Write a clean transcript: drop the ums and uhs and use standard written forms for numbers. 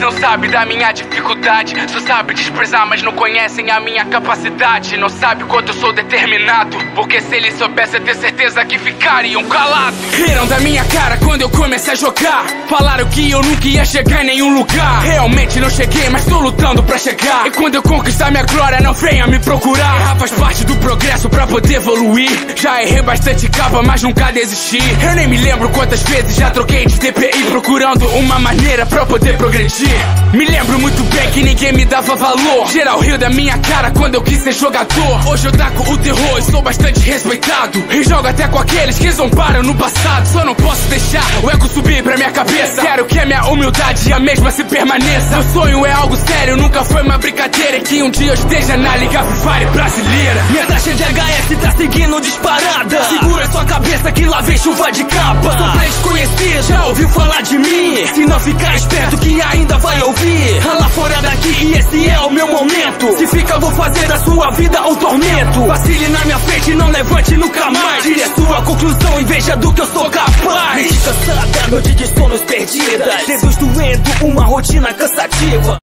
não sabem da minha dificuldade. Só sabem desprezar, mas não conhecem a minha capacidade. Não sabem quanto eu sou determinado, porque se eles soubessem, eu tenho certeza que ficariam calados. Riram da minha cara quando eu comecei a jogar. Falaram que eu nunca ia chegar em nenhum lugar. Realmente não cheguei, mas tô lutando pra chegar. E quando eu conquistar minha glória, não venha me procurar. Errar faz parte do progresso pra poder evoluir. Já errei bastante capa, mas nunca desisti. Eu nem me lembro quantas vezes já troquei de DPI, procurando uma maneira pra poder progredir. Me lembro muito bem que ninguém me dava valor. Geral riu da minha cara quando eu quis ser jogador. Hoje eu taco o terror e sou bastante respeitado. E jogo até com aqueles que zombaram no passado. Só não posso deixar o eco subir pra minha cabeça. Quero que a minha humildade a mesma se permaneça. Meu sonho é algo sério, nunca foi uma brincadeira. E que um dia eu esteja na Liga Free Fire brasileira. Minha taxa de HS tá seguindo disparada. Segura sua cabeça que lá vem chuva de capa. Sou pra desconhecer, já ouviu falar de mim? Se não ficar esperto que ainda vai ouvir. Lá fora daqui e esse é o meu momento. Se fica vou fazer da sua vida um tormento. Vacile na minha frente, não levante nunca mais. Tire a sua conclusão e veja do que eu sou capaz. Mente cansada, noite de sonos perdidas. Dedos doendo, uma rotina cansativa.